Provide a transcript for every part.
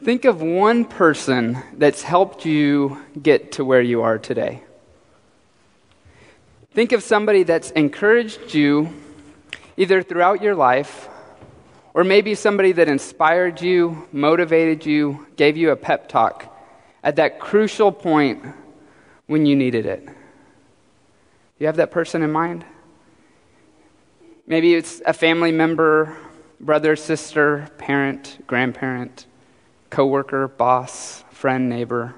Think of one person that's helped you get to where you are today. Think of somebody that's encouraged you either throughout your life, or maybe somebody that inspired you, motivated you, gave you a pep talk at that crucial point when you needed it. You have that person in mind? Maybe it's a family member, brother, sister, parent, grandparent, coworker, boss, friend, neighbor.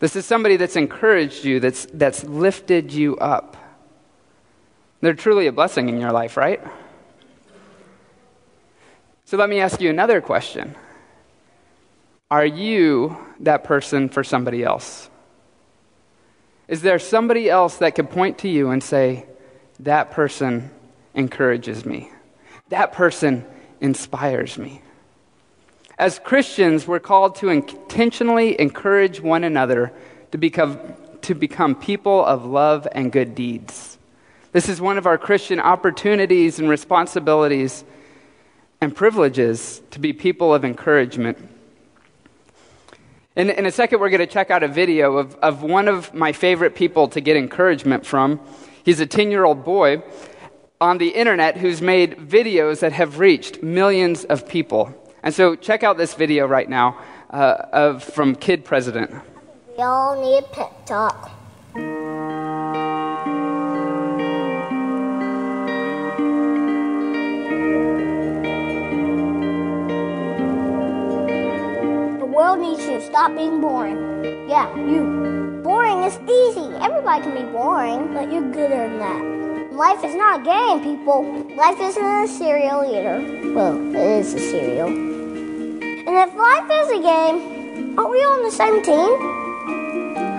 This is somebody that's encouraged you, that's lifted you up. They're truly a blessing in your life, right? So let me ask you another question. Are you that person for somebody else? Is there somebody else that could point to you and say, that person encourages me. That person inspires me. As Christians, we're called to intentionally encourage one another to become people of love and good deeds. This is one of our Christian opportunities and responsibilities and privileges to be people of encouragement. In a second, we're going to check out a video of one of my favorite people to get encouragement from. He's a 10-year-old boy on the internet who's made videos that have reached millions of people. And so check out this video right now from Kid President. We all need a pep talk. The world needs you to stop being boring. Yeah, you. Boring is easy. Everybody can be boring, but you're gooder than that. Life is not a game, people. Life isn't a cereal either. Well, it is a cereal. And if life is a game, aren't we all on the same team?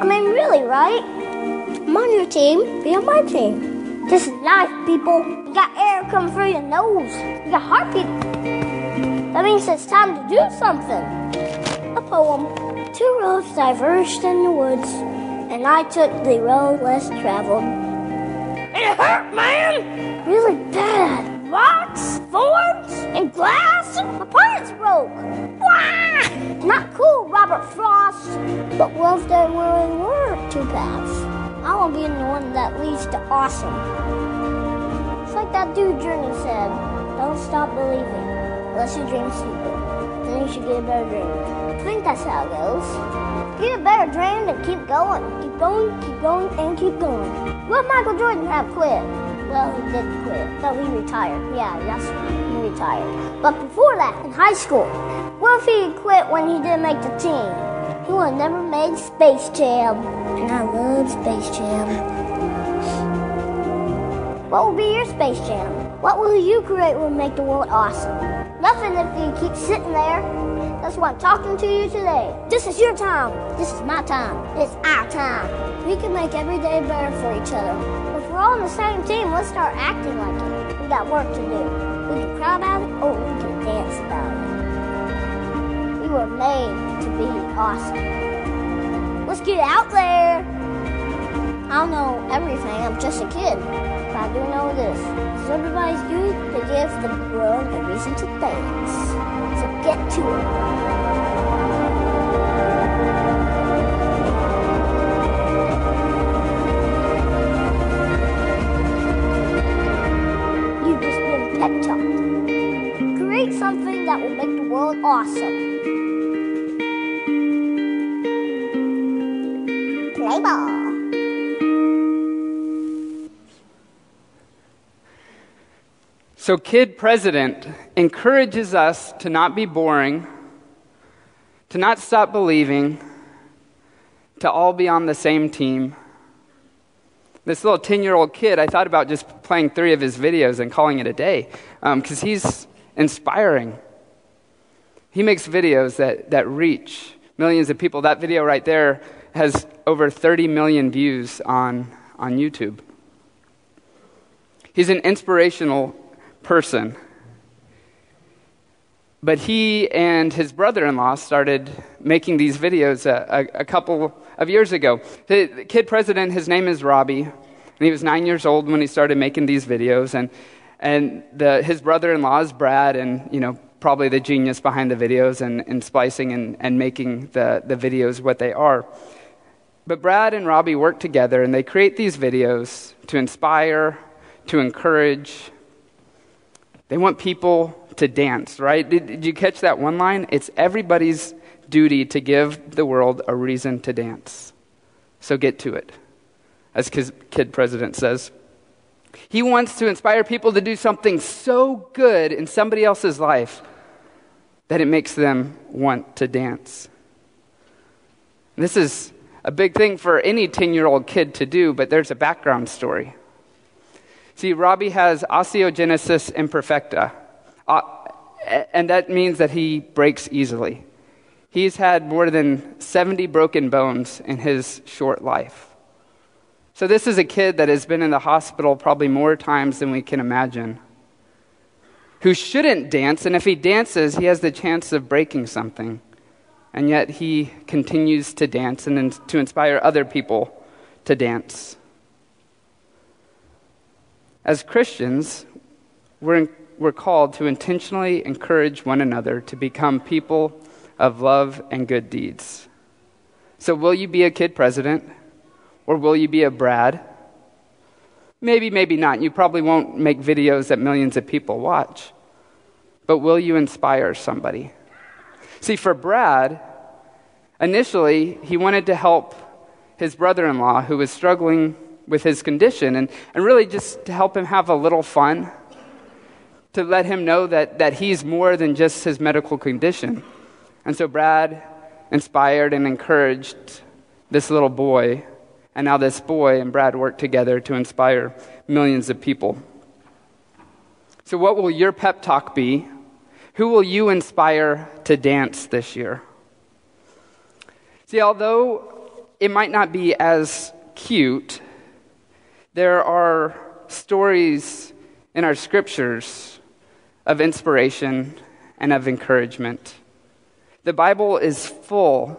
I mean, really, right? I'm on your team, be on my team. This is life, people. You got air coming through your nose. You got heartbeat. That means it's time to do something. A poem. Two roads diverged in the woods, and I took the road less traveled. It hurt, man! Really bad. Rocks, thorns, and glass. My plants broke. Wah! Not cool, Robert Frost. But what if there really were two paths? I want to be the one that leads to awesome. It's like that dude Journey said, don't stop believing unless you dream stupid. Then you should get a better dream. I think that's how it goes. Get a better dream and keep going. Keep going, keep going, and keep going. Will Michael Jordan have quit? Well, he didn't quit. No, he retired. Yeah, that's right. He retired. But before that, in high school, what if he quit when he didn't make the team? He would have never made Space Jam. And I love Space Jam. What will be your Space Jam? What will you create will make the world awesome? Nothing if you keep sitting there. That's why I'm talking to you today. This is your time. This is my time. It's our time. We can make every day better for each other. If we're all on the same team, let's start acting like it. We got work to do. We can cry about it, or we can dance about it. We were made to be awesome. Let's get out there. I don't know everything. I'm just a kid. But I do know this. It's everybody's duty to give the world a reason to dance. So get to it. You've just been Pep Talk. Create something that will make the world awesome. Play ball. So Kid President encourages us to not be boring, to not stop believing, to all be on the same team. This little 10-year-old kid, I thought about just playing 3 of his videos and calling it a day, because he's inspiring. He makes videos that reach millions of people. That video right there has over 30 million views on YouTube. He's an inspirational person. But he and his brother-in-law started making these videos a couple of years ago. The Kid President, his name is Robbie, and he was 9 years old when he started making these videos. And his brother-in-law is Brad, and probably the genius behind the videos and splicing and making the videos what they are. But Brad and Robbie work together, and they create these videos to inspire, to encourage. They want people to dance, right? Did you catch that one line? It's everybody's duty to give the world a reason to dance. So get to it, as Kid President says. He wants to inspire people to do something so good in somebody else's life that it makes them want to dance. This is a big thing for any 10-year-old kid to do, but there's a background story. See, Robbie has osteogenesis imperfecta, and that means that he breaks easily. He's had more than 70 broken bones in his short life. So this is a kid that has been in the hospital probably more times than we can imagine, who shouldn't dance, and if he dances, he has the chance of breaking something. And yet he continues to dance and to inspire other people to dance. As Christians, we're called to intentionally encourage one another to become people of love and good deeds. So will you be a kid president? Or will you be a Brad? Maybe, maybe not. You probably won't make videos that millions of people watch. But will you inspire somebody? See, for Brad, initially, he wanted to help his brother-in-law who was struggling with his condition and really just to help him have a little fun, to let him know that he's more than just his medical condition. And so Brad inspired and encouraged this little boy, and now this boy and Brad work together to inspire millions of people. So what will your pep talk be? Who will you inspire to dance this year? See, although it might not be as cute, there are stories in our scriptures of inspiration and of encouragement. The Bible is full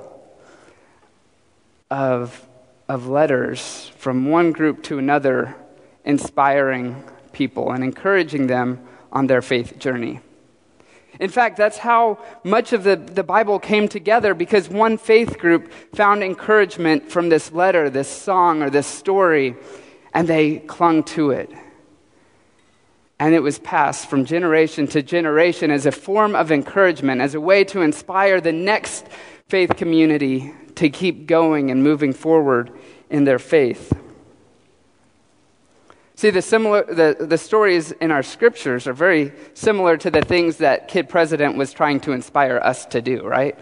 of letters from one group to another, inspiring people and encouraging them on their faith journey. In fact, that's how much of the Bible came together, because one faith group found encouragement from this letter, this song, or this story, and they clung to it. And it was passed from generation to generation as a form of encouragement, as a way to inspire the next faith community to keep going and moving forward in their faith. See, the stories in our scriptures are very similar to the things that Kid President was trying to inspire us to do, right?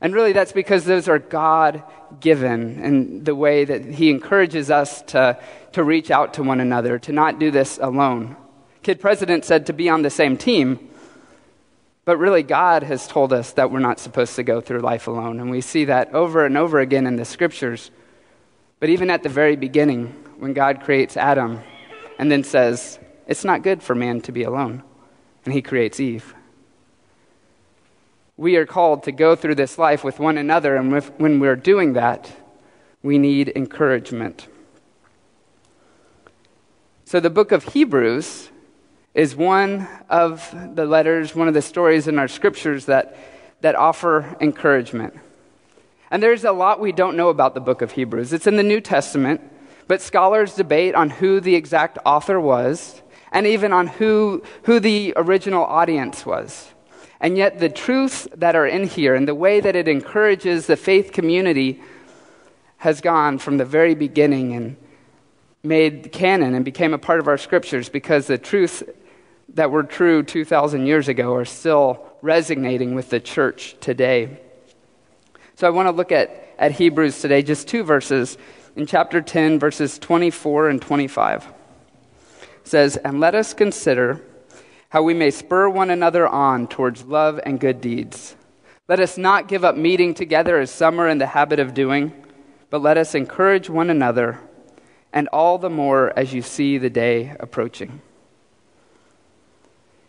And really that's because those are God-given in the way that he encourages us to reach out to one another, to not do this alone. Kid President said to be on the same team, but really God has told us that we're not supposed to go through life alone, and we see that over and over again in the scriptures. But even at the very beginning, when God creates Adam and then says, it's not good for man to be alone, and he creates Eve. We are called to go through this life with one another, and when we're doing that, we need encouragement. So the book of Hebrews is one of the letters, one of the stories in our scriptures that offer encouragement. And there's a lot we don't know about the book of Hebrews. It's in the New Testament, but scholars debate on who the exact author was, and even on who the original audience was. And yet the truths that are in here and the way that it encourages the faith community has gone from the very beginning and made canon and became a part of our scriptures, because the truths that were true 2,000 years ago are still resonating with the church today. So I want to look at Hebrews today, just two verses. In chapter 10, verses 24 and 25. It says, "And let us consider how we may spur one another on towards love and good deeds. Let us not give up meeting together as some are in the habit of doing, but let us encourage one another, and all the more as you see the day approaching."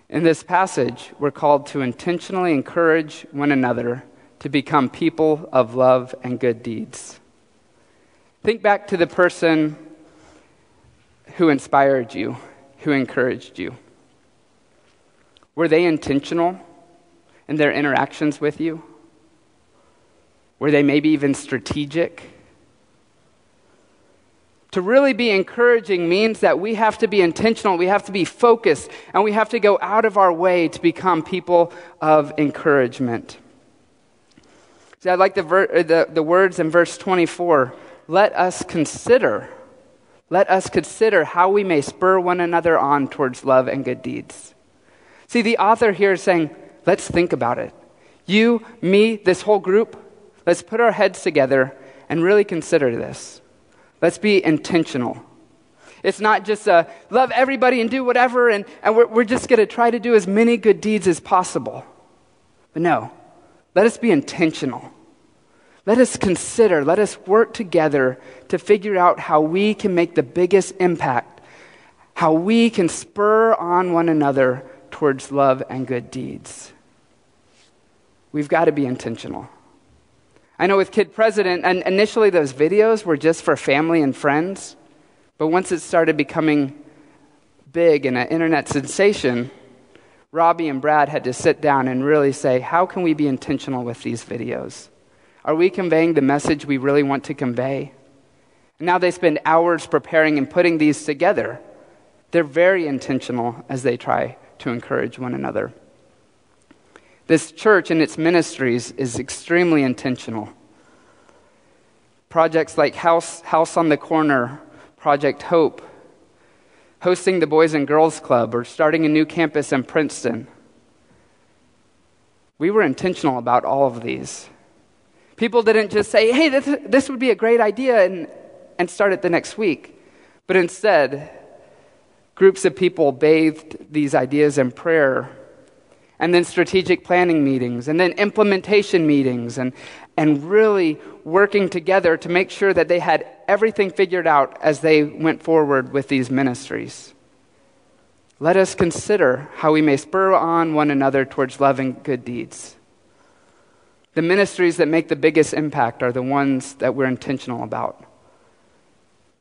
In this passage, we're called to intentionally encourage one another to become people of love and good deeds. Think back to the person who inspired you, who encouraged you. Were they intentional in their interactions with you? Were they maybe even strategic? To really be encouraging means that we have to be intentional, we have to be focused, and we have to go out of our way to become people of encouragement. See, I like the words in verse 24. Let us consider how we may spur one another on towards love and good deeds. See, the author here is saying, let's think about it. You, me, this whole group, let's put our heads together and really consider this. Let's be intentional. It's not just love everybody and do whatever, and we're just going to try to do as many good deeds as possible. But no, let us be intentional. Let us consider, let us work together to figure out how we can make the biggest impact, how we can spur on one another towards love and good deeds. We've got to be intentional. I know with Kid President, and initially those videos were just for family and friends, but once it started becoming big and an internet sensation, Robbie and Brad had to sit down and really say, how can we be intentional with these videos? Are we conveying the message we really want to convey? And now they spend hours preparing and putting these together. They're very intentional as they try to encourage one another. This church and its ministries is extremely intentional. Projects like House on the Corner, Project Hope, hosting the Boys and Girls Club, or starting a new campus in Princeton. We were intentional about all of these. People didn't just say, hey, this would be a great idea, and start it the next week. But instead, groups of people bathed these ideas in prayer, and then strategic planning meetings, and then implementation meetings, and really working together to make sure that they had everything figured out as they went forward with these ministries. Let us consider how we may spur on one another towards love and good deeds. The ministries that make the biggest impact are the ones that we're intentional about.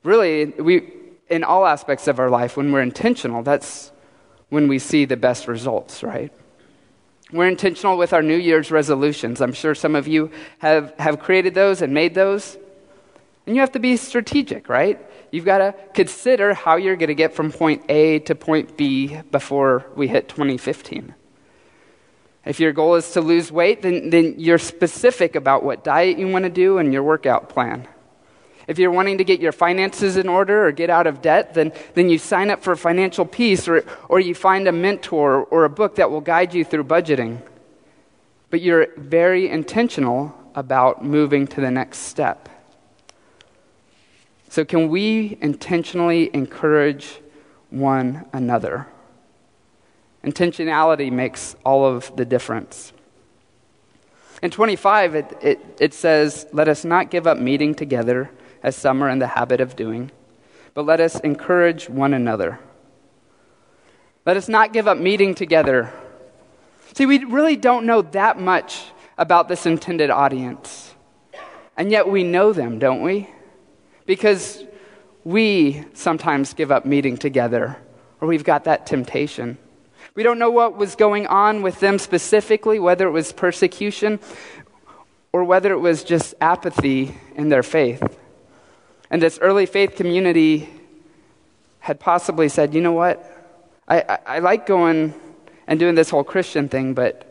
Really, in all aspects of our life, when we're intentional, that's when we see the best results, right? We're intentional with our New Year's resolutions. I'm sure some of you have created those and made those. And you have to be strategic, right? You've got to consider how you're going to get from point A to point B before we hit 2015. If your goal is to lose weight, then you're specific about what diet you want to do and your workout plan. If you're wanting to get your finances in order or get out of debt, then you sign up for financial peace, or you find a mentor or a book that will guide you through budgeting. But you're very intentional about moving to the next step. So can we intentionally encourage one another? Intentionality makes all of the difference. In 25, it says, let us not give up meeting together as some are in the habit of doing, but let us encourage one another. Let us not give up meeting together. See, we really don't know that much about this intended audience, and yet we know them, don't we? Because we sometimes give up meeting together, or we've got that temptation. We don't know what was going on with them specifically, whether it was persecution or whether it was just apathy in their faith. And this early faith community had possibly said, you know what, I like going and doing this whole Christian thing, but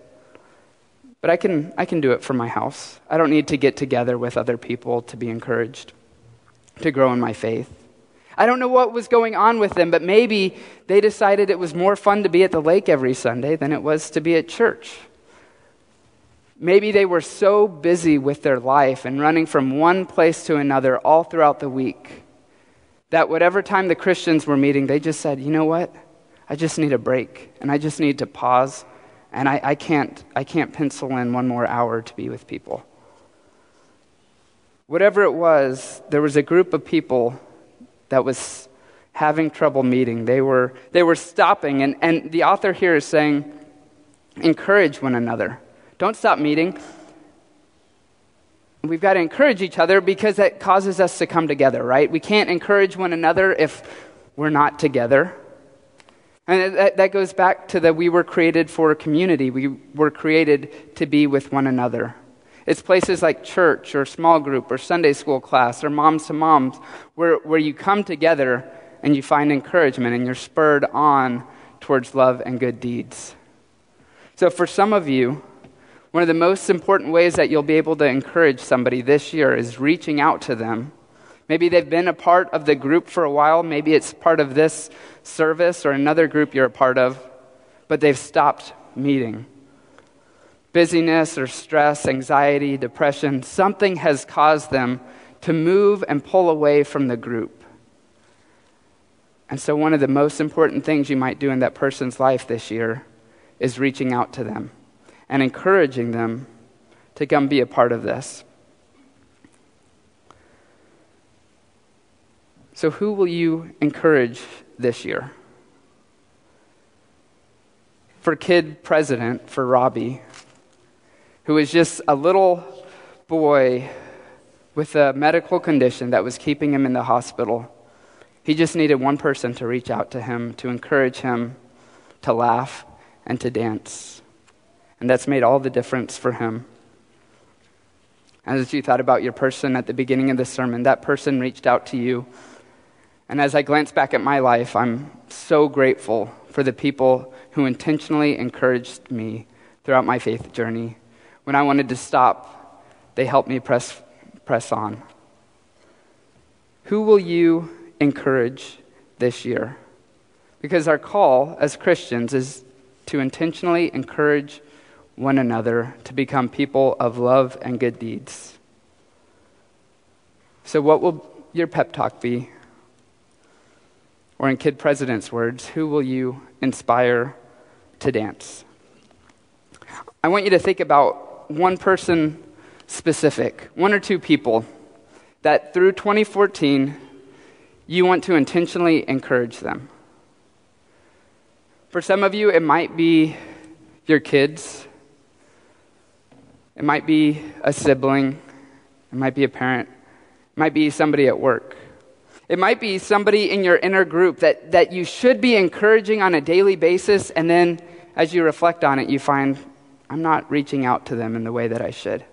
I can do it from my house. I don't need to get together with other people to be encouraged, to grow in my faith. I don't know what was going on with them, but maybe they decided it was more fun to be at the lake every Sunday than it was to be at church. Maybe they were so busy with their life and running from one place to another all throughout the week that whatever time the Christians were meeting, they just said, you know what? I just need a break, and I just need to pause, and I can't pencil in one more hour to be with people. Whatever it was, there was a group of people that was having trouble meeting. They were stopping, and the author here is saying, encourage one another. Don't stop meeting. We've got to encourage each other because that causes us to come together, right? We can't encourage one another if we're not together. And that goes back to that we were created for a community. We were created to be with one another. It's places like church or small group or Sunday school class or moms to moms where you come together and you find encouragement and you're spurred on towards love and good deeds. So for some of you, one of the most important ways that you'll be able to encourage somebody this year is reaching out to them. Maybe they've been a part of the group for a while. Maybe it's part of this service or another group you're a part of, but they've stopped meeting. Busyness or stress, anxiety, depression, something has caused them to move and pull away from the group. And so one of the most important things you might do in that person's life this year is reaching out to them and encouraging them to come be a part of this. So who will you encourage this year? For kid president, for Robbie, who was just a little boy with a medical condition that was keeping him in the hospital, he just needed one person to reach out to him, to encourage him, to laugh, and to dance. And that's made all the difference for him. As you thought about your person at the beginning of the sermon, that person reached out to you. And as I glance back at my life, I'm so grateful for the people who intentionally encouraged me throughout my faith journey. When I wanted to stop, they helped me press on. Who will you encourage this year? Because our call as Christians is to intentionally encourage one another to become people of love and good deeds. So what will your pep talk be? Or in Kid President's words, who will you inspire to dance? I want you to think about one person specific, one or two people that through 2014, you want to intentionally encourage them. For some of you, it might be your kids. It might be a sibling. It might be a parent. It might be somebody at work. It might be somebody in your inner group that you should be encouraging on a daily basis, and then as you reflect on it, you find, I'm not reaching out to them in the way that I should.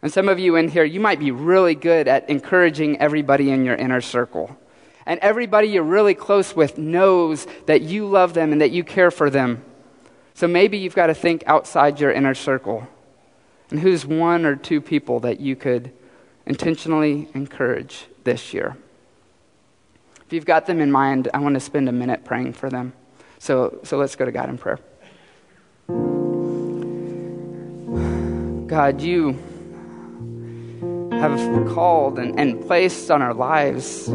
And some of you in here, you might be really good at encouraging everybody in your inner circle. And everybody you're really close with knows that you love them and that you care for them. So maybe you've got to think outside your inner circle. And who's one or two people that you could intentionally encourage this year? If you've got them in mind, I want to spend a minute praying for them. So let's go to God in prayer. God, you have called and placed on our lives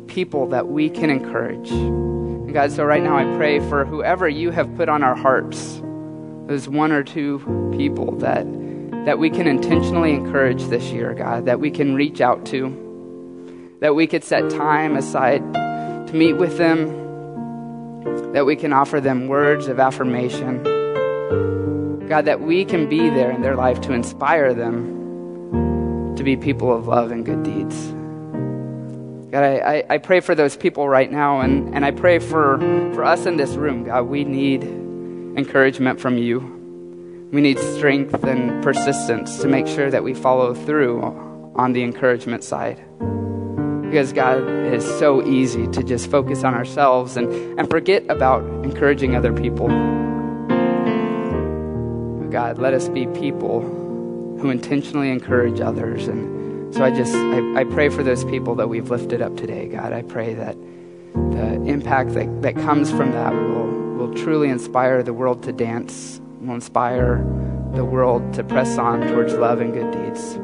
people that we can encourage. And God, so right now I pray for whoever you have put on our hearts, those one or two people that we can intentionally encourage this year, God, that we can reach out to, that we could set time aside to meet with them, that we can offer them words of affirmation. God, that we can be there in their life to inspire them to be people of love and good deeds. God, I pray for those people right now, and I pray for us in this room, God. We need encouragement from you. We need strength and persistence to make sure that we follow through on the encouragement side. Because, God, it is so easy to just focus on ourselves and forget about encouraging other people. God, let us be people who intentionally encourage others. And so I pray for those people that we've lifted up today, God. I pray that the impact that comes from that will truly inspire the world to dance, will inspire the world to press on towards love and good deeds.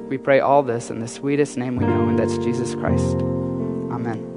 We pray all this in the sweetest name we know, and that's Jesus Christ. Amen.